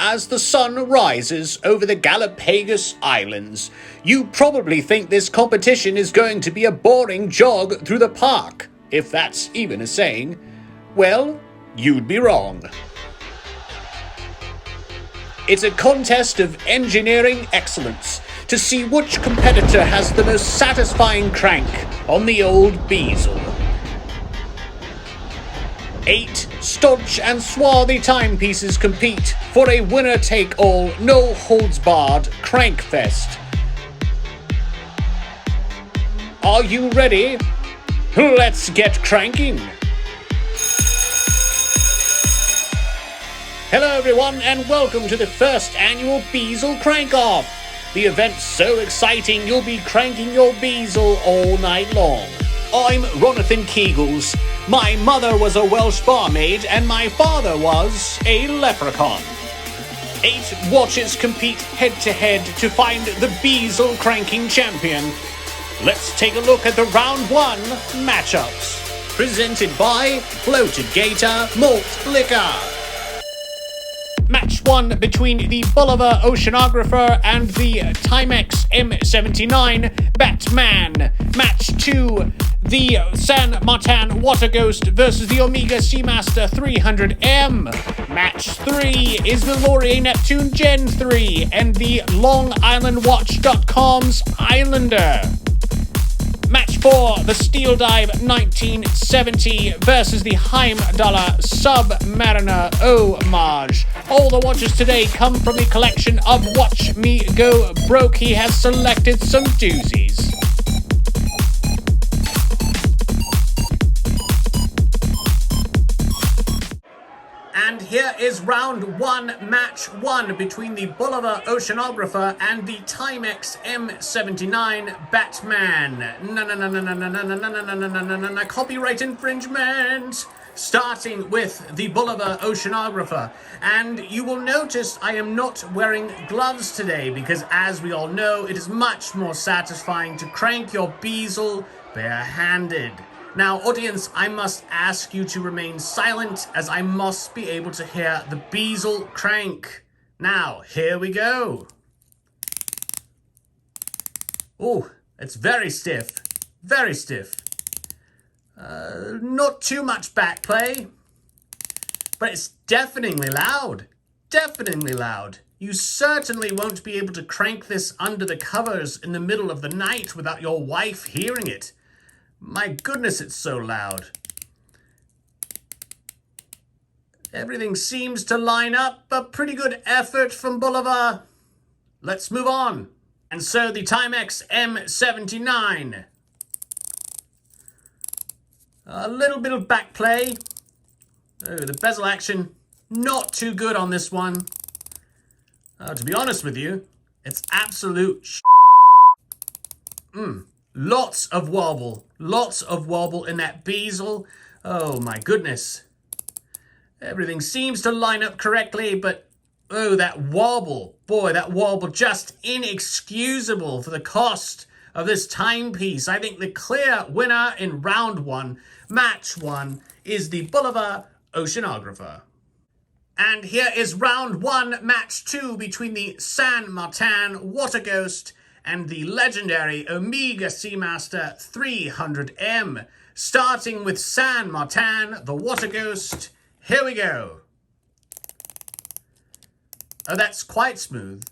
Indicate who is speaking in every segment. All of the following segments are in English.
Speaker 1: as the sun rises over the Galapagos Islands. You probably think this competition is going to be a boring jog through the park, if that's even a saying. Well, you'd be wrong. It's a contest of engineering excellence to see which competitor has the most satisfying crank on the old Bezel. 8 staunch and swarthy timepieces compete for a winner-take-all, no-holds-barred crankfest. Are you ready? Let's get cranking! Hello everyone and welcome to the first annual Bezel Krank-Off. The event's so exciting you'll be cranking your Bezel all night long. I'm Ronathan Keagles. My mother was a Welsh barmaid and my father was a leprechaun. 8 watches compete head-to-head to find the Bezel cranking champion. Let's take a look at the round 1 matchups. Presented by Bloated Gator Malt Liquor. Match 1 between the Bolivar Oceanographer and the Timex M79 Batman. Match 2, the San Martin Water Ghost versus the Omega Seamaster 300M. Match 3 is the Laurier Neptune Gen 3 and the LongIslandWatch.com's Islander. Match 4, the Steel Dive 1970 versus the Heimdallr Submariner Homage. All the watches today come from the collection of Watch Me Go Broke. He has selected some doozies. And here is round 1, match 1 between the Bolivar Oceanographer and the Timex M79 Batman. No, copyright infringement. Starting with the Bolivar Oceanographer. And you will notice I am not wearing gloves today because, as we all know, it is much more satisfying to crank your Bezel barehanded. Now, audience, I must ask you to remain silent as I must be able to hear the Bezel crank. Now, here we go. Oh, it's very stiff. Very stiff. Not too much backplay, but it's deafeningly loud. Deafeningly loud. You certainly won't be able to crank this under the covers in the middle of the night without your wife hearing it. My goodness, it's so loud. Everything seems to line up. A pretty good effort from Bolivar. Let's move on. And so the Timex M79. A little bit of backplay. Oh, the bezel action, not too good on this one. To be honest with you, it's absolute Lots of wobble in that Bezel. Oh my goodness. Everything seems to line up correctly, but oh, that wobble. Boy, that wobble just inexcusable for the cost of this timepiece. I think the clear winner in round 1, match 1, is the Bolivar Oceanographer. And here is round 1, match 2 between the San Martin Water Ghost and the legendary Omega Seamaster 300M. Starting with San Martin, the Water Ghost. Here we go. Oh, that's quite smooth.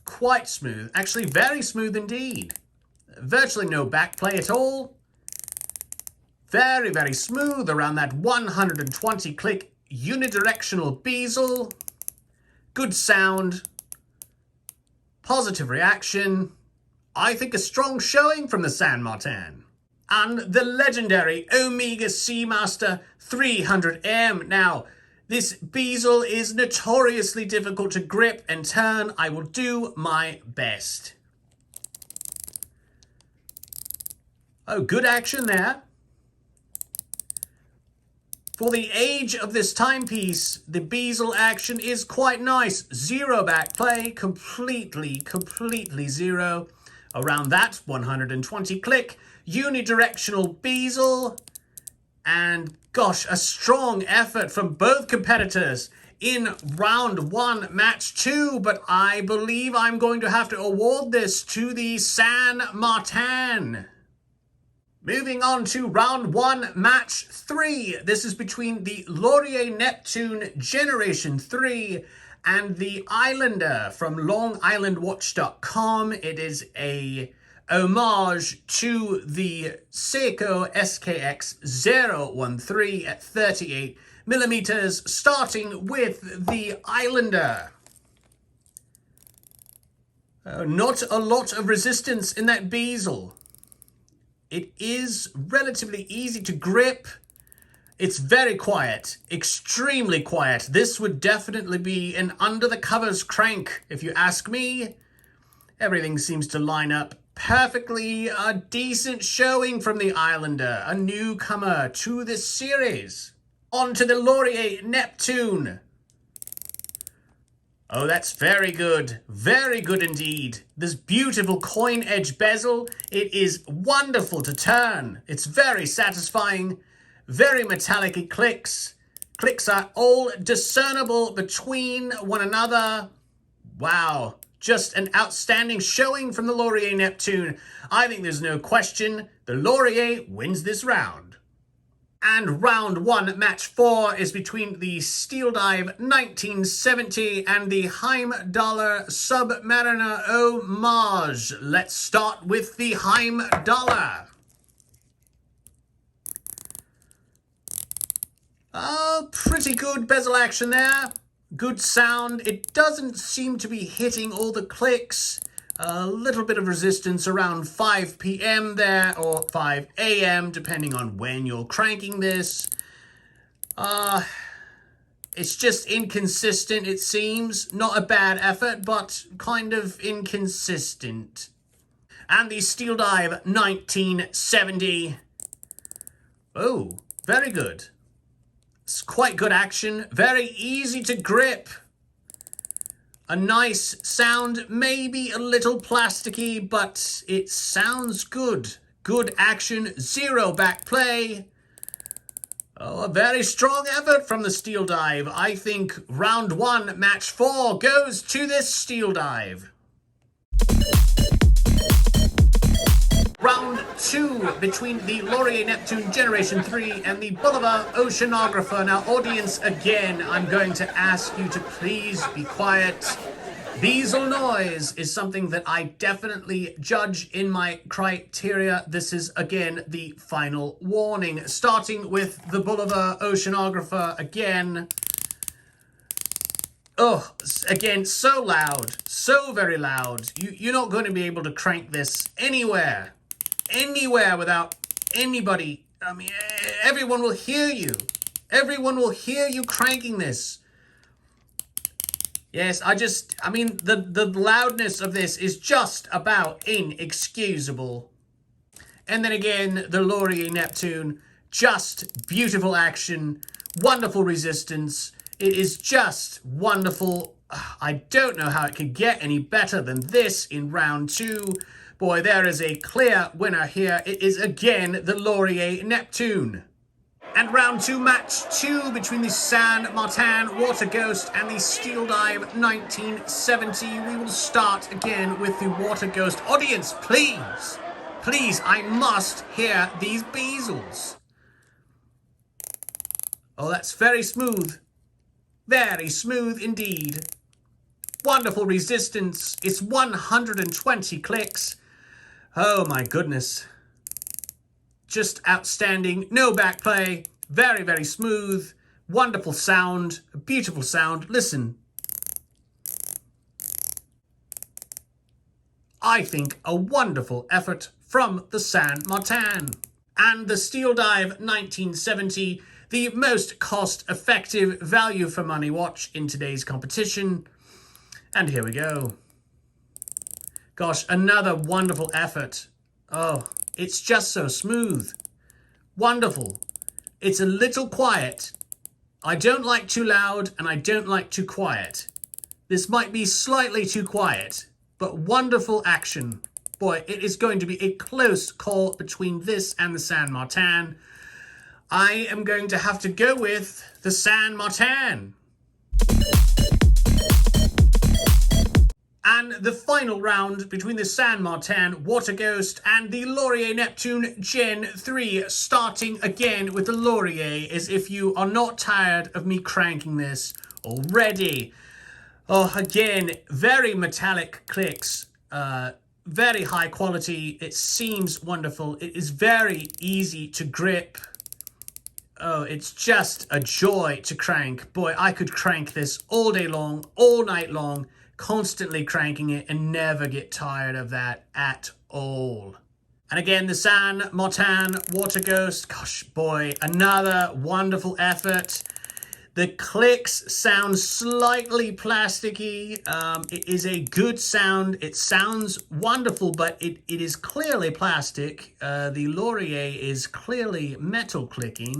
Speaker 1: Quite smooth. Actually, very smooth indeed. Virtually no backplay at all. Very, very smooth around that 120 click unidirectional Bezel. Good sound. Positive reaction. I think a strong showing from the San Martin. And the legendary Omega Seamaster 300M. Now, this Bezel is notoriously difficult to grip and turn. I will do my best. Oh, good action there. For the age of this timepiece, the Bezel action is quite nice. Zero backplay, completely zero. Around that 120 click, unidirectional Bezel. And Gosh, a strong effort from both competitors in round one, match two, but I believe I'm going to have to award this to the San Martin. Moving on to round one, match three. This is between the Laurier Neptune Generation 3 and the Islander from LongIslandWatch.com. It is a homage to the Seiko SKX013 at 38 millimeters, starting with the Islander. Not a lot of resistance in that bezel. It is relatively easy to grip. It's very quiet, extremely quiet. This would definitely be an under-the-covers crank, if you ask me. Everything seems to line up perfectly. A decent showing from the Islander, a newcomer to this series. On to the Laurier Neptune. Oh, that's very good indeed. This beautiful coin edge bezel, it is wonderful to turn. It's very satisfying, very metallic it clicks. Clicks are all discernible between one another. Wow, just an outstanding showing from the Laurier Neptune. I think there's no question the Laurier wins this round. And round one, match four, is between the Steel Dive 1970 and the Heimdallr Submariner Homage. Let's start with the Heimdallr. Pretty good bezel action there. Good sound. It doesn't seem to be hitting all the clicks. A little bit of resistance around 5 p.m. there, or 5 a.m., depending on when you're cranking this. It's just inconsistent, it seems. Not a bad effort, but kind of inconsistent. And the Steel Dive 1970. Oh, very good. It's quite good action. Very easy to grip. A nice sound, maybe a little plasticky, but it sounds good. Good action, zero back play. Oh, a very strong effort from the Steel Dive. I think round one, match four goes to this Steel Dive. Round two between the Laurier Neptune Generation 3 and the Bulova Oceanographer. Now, audience, again, I'm going to ask you to please be quiet. Bezel noise is something that I definitely judge in my criteria. This is, again, the final warning. Starting with the Bulova Oceanographer again. Oh, again, so loud, so very loud. You're not going to be able to crank this anywhere without anybody. I mean, everyone will hear you. Everyone will hear you cranking this. Yes, I mean, the loudness of this is just about inexcusable. And then again, the Laurier Neptune, just beautiful action, wonderful resistance. It is just wonderful. I don't know how it could get any better than this in round two. Boy, there is a clear winner here. It is again the Laurier Neptune. And round two, match two between the San Martin Water Ghost and the Steel Dive 1970. We will start again with the Water Ghost. Audience, please, please, I must hear these bezels. Oh, that's very smooth. Very smooth indeed. Wonderful resistance. It's 120 clicks. Oh my goodness. Just outstanding. No backplay. Very, very smooth. Wonderful sound. A beautiful sound. Listen. I think a wonderful effort from the San Martin. And the Steel Dive 1970, the most cost-effective value for money watch in today's competition. And here we go. Gosh, another wonderful effort. Oh, it's just so smooth. Wonderful. It's a little quiet. I don't like too loud and I don't like too quiet. This might be slightly too quiet, but wonderful action. Boy, it is going to be a close call between this and the San Martin. I am going to have to go with the San Martin. And the final round between the San Martin Water Ghost and the Laurier Neptune Gen 3, starting again with the Laurier, as if you are not tired of me cranking this already. Oh, again, very metallic clicks, very high quality. It seems wonderful. It is very easy to grip. Oh, it's just a joy to crank. Boy, I could crank this all day long, all night long, constantly cranking it and never get tired of that at all. And again, the San Martin Water Ghost. Gosh, boy, another wonderful effort. The clicks sound slightly plasticky. It is a good sound. It sounds wonderful, but it is clearly plastic. The Laurier is clearly metal clicking.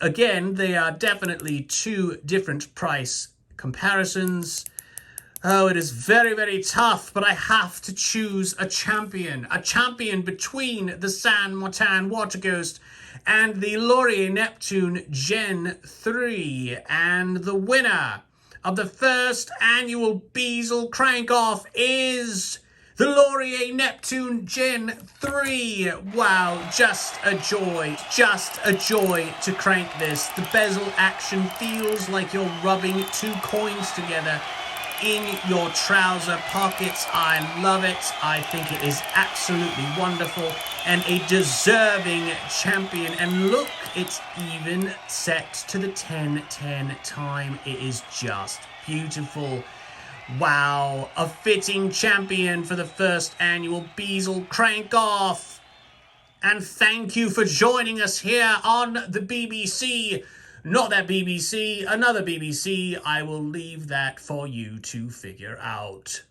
Speaker 1: Again, they are definitely two different price comparisons. Oh, it is very, very tough, but I have to choose a champion. A champion between the San Martin Water Ghost and the Laurier Neptune Gen 3. And the winner of the first annual Bezel Krank Off is the Laurier Neptune Gen 3. Wow, just a joy to crank this. The bezel action feels like you're rubbing two coins together in your trouser pockets. I love it. I think it is absolutely wonderful and a deserving champion. And look, it's even set to the 10-10 time. It is just beautiful. Wow, a fitting champion for the first annual Bezel Krank Off. And thank you for joining us here on the BBC. Not that BBC, another BBC. I will leave that for you to figure out.